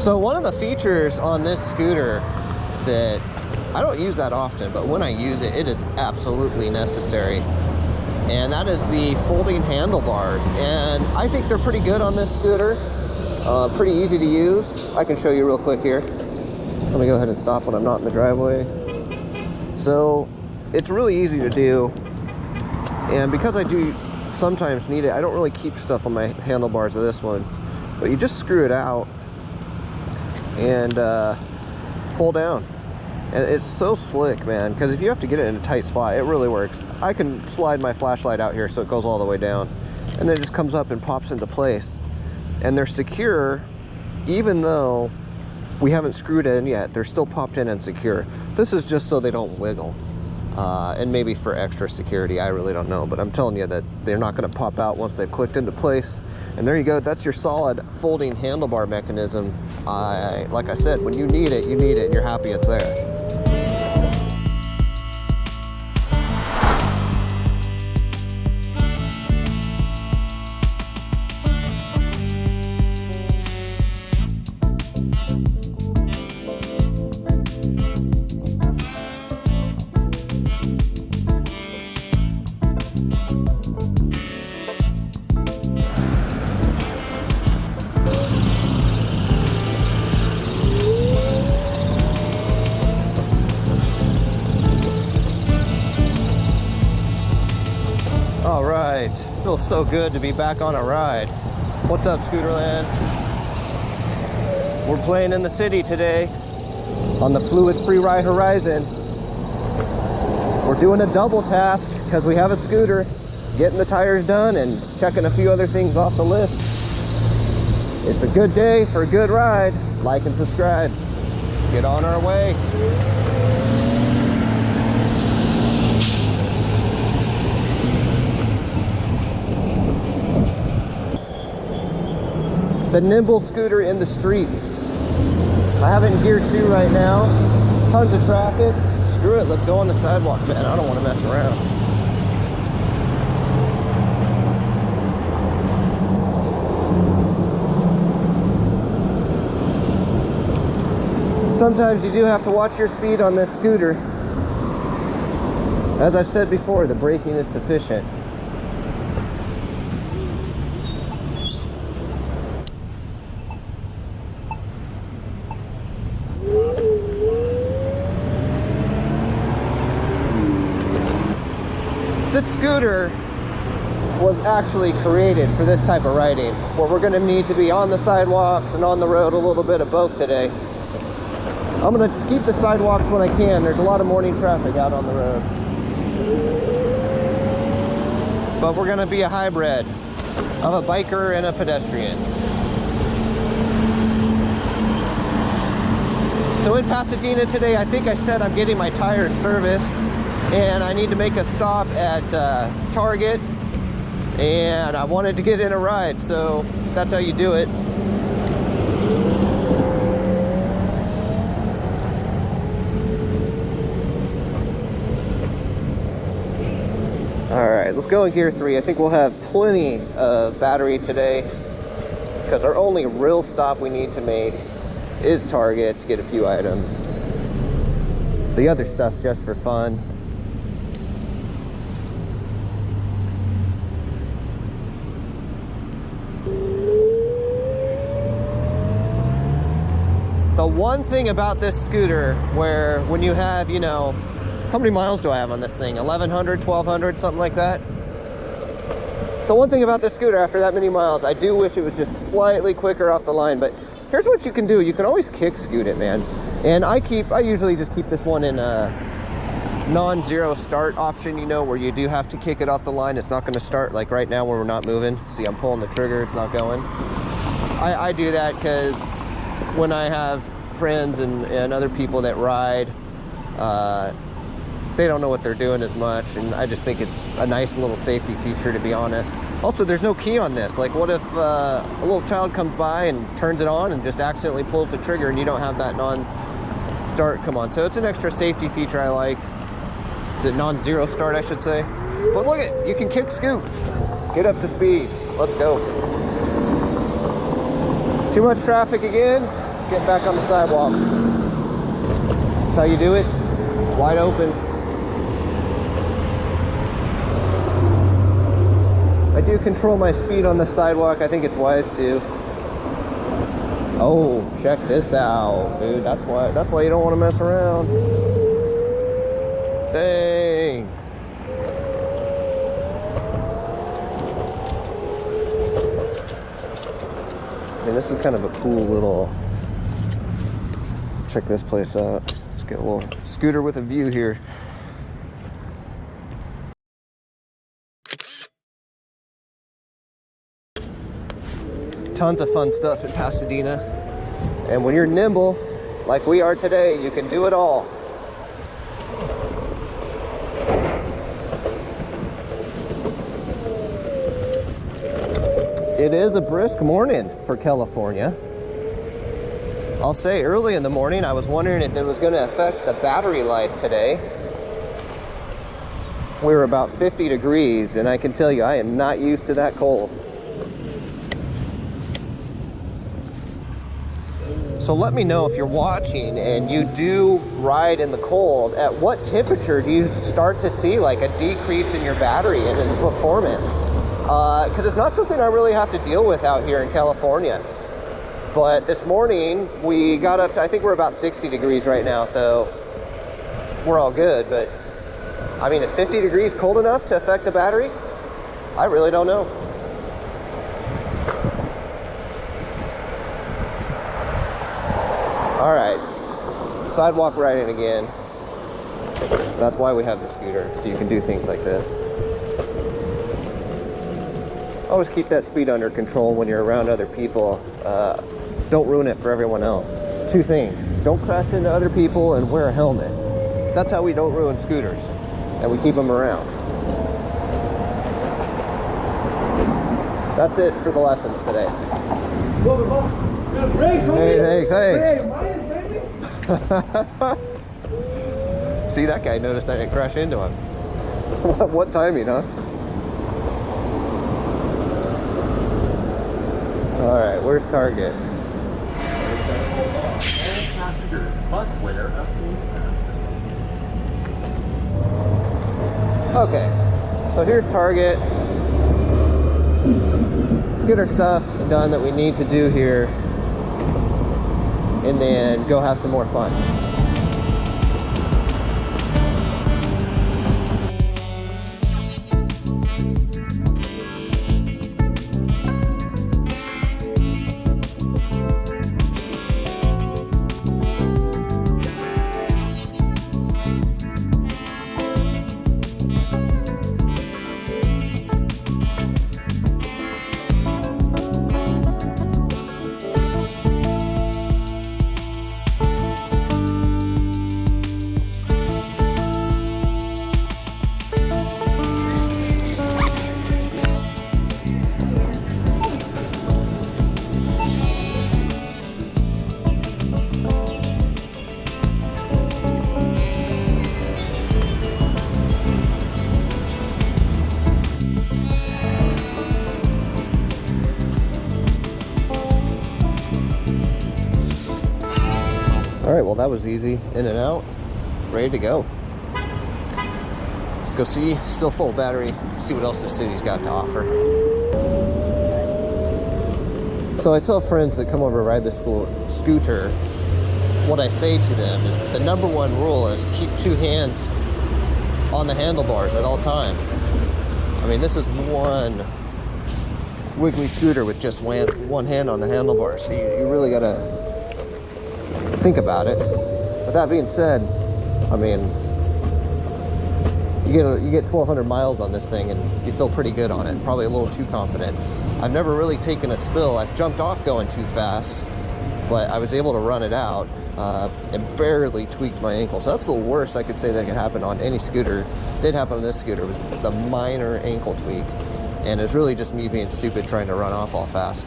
So one of the features on this scooter that I don't use that often, but when I use it, it is absolutely necessary. And that is the folding handlebars. And I think they're pretty good on this scooter. Pretty easy to use. I can show you real quick here. Let me go ahead and stop when I'm not in the driveway. So it's really easy to do. And because I do sometimes need it, I don't really keep stuff on my handlebars of this one. But you just screw it out and pull down. And it's so slick, man, because if you have to get it in a tight spot, it really works. I can slide my flashlight out here so it goes all the way down, and then it just comes up and pops into place. And they're secure, even though we haven't screwed it in yet. They're still popped in and secure. This is just so they don't wiggle, and maybe for extra security, I really don't know. But I'm telling you that they're not going to pop out once they've clicked into place. And there you go. That's your solid folding handlebar mechanism. Like I said, when you need it, and you're happy it's there. All right, feels so good to be back on a ride. What's up, Scooterland? We're playing in the city today on the Fluid Freeride Horizon. We're doing a double task because we have a scooter, getting the tires done and checking a few other things off the list. It's a good day for a good ride. Like and subscribe. Get on our way. The nimble scooter in the streets. I have it in gear 2 right now. Tons of traffic. Screw it, let's go on the sidewalk, man. I don't want to mess around. Sometimes you do have to watch your speed on this scooter. As I've said before, the braking is sufficient. This scooter was actually created for this type of riding, where we're going to need to be on the sidewalks and on the road, a little bit of both today. I'm going to keep the sidewalks when I can. There's a lot of morning traffic out on the road. But we're going to be a hybrid of a biker and a pedestrian. So in Pasadena today, I think I said I'm getting my tires serviced. And I need to make a stop at Target, and I wanted to get in a ride, so that's how you do it. All right, let's go in gear 3. I think we'll have plenty of battery today, because our only real stop we need to make is Target to get a few items. The other stuff's just for fun. The one thing about this scooter, where when you have, you know, how many miles do I have on this thing? 1,100, 1,200, something like that. So one thing about this scooter, after that many miles, I do wish it was just slightly quicker off the line, but here's what you can do. You can always kick scoot it, man. And I usually just keep this one in a non-zero start option, you know, where you do have to kick it off the line. It's not going to start like right now when we're not moving. See, I'm pulling the trigger, it's not going. I do that because when I have friends and other people that ride, they don't know what they're doing as much, and I just think it's a nice little safety feature, to be honest. Also, there's no key on this. Like, what if a little child comes by and turns it on and just accidentally pulls the trigger and you don't have that non-start come on? So it's an extra safety feature I like. Is it non-zero start, I should say? But look at, you can kick scoot. Get up to speed. Let's go. Too much traffic again. Get back on the sidewalk. That's how you do it. Wide open. I do control my speed on the sidewalk. I think it's wise to. Oh, check this out, dude. That's why you don't want to mess around. Dang. And this is kind of a cool little, check this place out. Let's get a little scooter with a view here. Tons of fun stuff in Pasadena. And when you're nimble, like we are today, you can do it all. It is a brisk morning for California. I'll say early in the morning, I was wondering if it was going to affect the battery life today. We were about 50 degrees, and I can tell you, I am not used to that cold. So let me know if you're watching and you do ride in the cold, at what temperature do you start to see like a decrease in your battery and in performance? Because it's not something I really have to deal with out here in California. But this morning we got up to, I think we're about 60 degrees right now, so we're all good. But I mean, is 50 degrees cold enough to affect the battery? I really don't know. All right, sidewalk riding again. That's why we have the scooter, so you can do things like this. Always keep that speed under control when you're around other people. Don't ruin it for everyone else. Two things: don't crash into other people and wear a helmet. That's how we don't ruin scooters, and we keep them around. That's it for the lessons today. Hey, hey. See, that guy noticed I didn't crash into him. What timing, huh? All right, where's Target? Okay, so here's Target. Let's get our stuff done that we need to do here, and then go have some more fun. All right, well, that was easy. In and out, ready to go. Let's go see, still full battery, see what else this city's got to offer. So I tell friends that come over to ride the scooter, what I say to them is the number one rule is keep two hands on the handlebars at all time. I mean, this is one wiggly scooter with just one hand on the handlebars, so you really gotta think about it. With that being said, I mean, you get 1,200 miles on this thing and you feel pretty good on it. Probably a little too confident. I've never really taken a spill. I've jumped off going too fast, but I was able to run it out and barely tweaked my ankle. So that's the worst I could say that could happen on any scooter. Did happen on this scooter, was the minor ankle tweak, and it's really just me being stupid trying to run off all fast.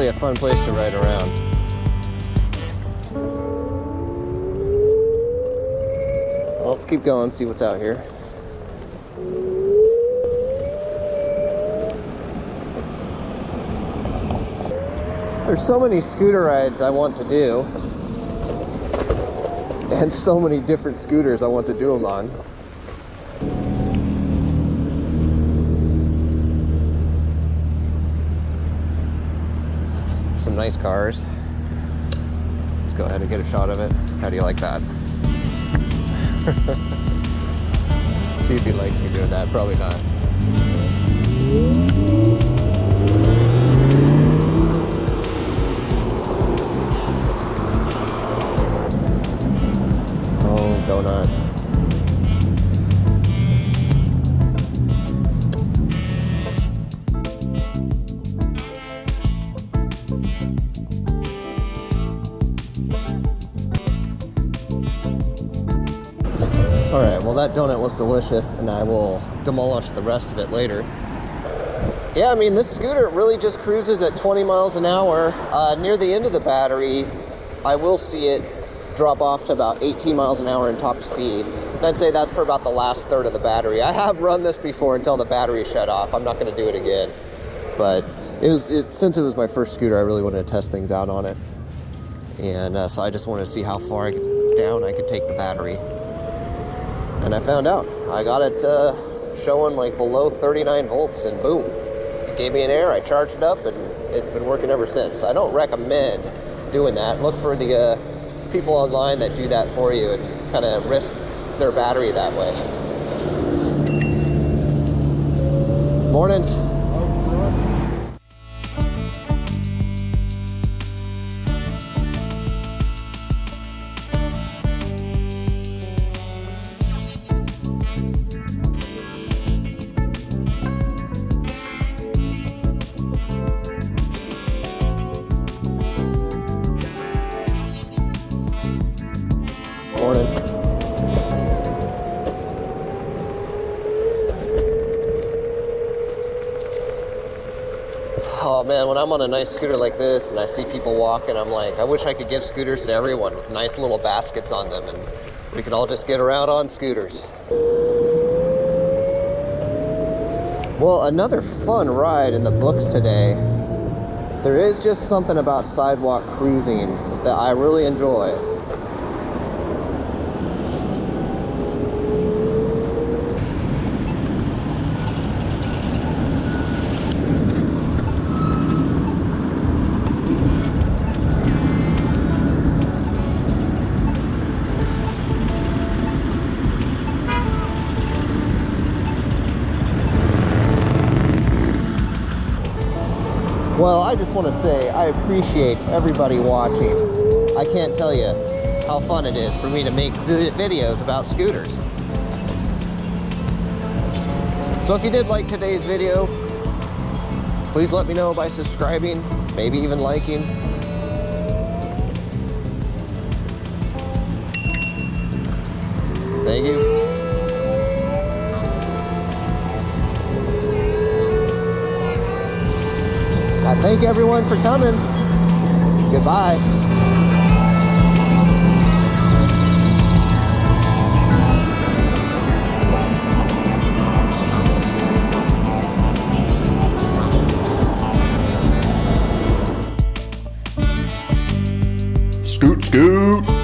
really a fun place to ride around. Well, let's keep going, see what's out here. There's so many scooter rides I want to do, and so many different scooters I want to do them on. Some nice cars. Let's go ahead and get a shot of it. How do you like that? See if he likes me doing that. Probably not. Oh, go nuts. Alright, well that donut was delicious, and I will demolish the rest of it later. Yeah, I mean, this scooter really just cruises at 20 miles an hour. Near the end of the battery, I will see it drop off to about 18 miles an hour in top speed. And I'd say that's for about the last third of the battery. I have run this before until the battery shut off. I'm not going to do it again. But since it was my first scooter, I really wanted to test things out on it. And so I just wanted to see how far down I could take the battery. And I found out. I got it showing like below 39 volts, and boom. It gave me an error. I charged it up, and it's been working ever since. I don't recommend doing that. Look for the people online that do that for you and kind of risk their battery that way. Morning. Oh man, when I'm on a nice scooter like this and I see people walking, I'm like, I wish I could give scooters to everyone with nice little baskets on them, and we could all just get around on scooters. Well, another fun ride in the books today. There is just something about sidewalk cruising that I really enjoy. Well, I just want to say I appreciate everybody watching. I can't tell you how fun it is for me to make videos about scooters. So if you did like today's video, please let me know by subscribing, maybe even liking. Thank you. I thank everyone for coming. Goodbye. Scoot, scoot.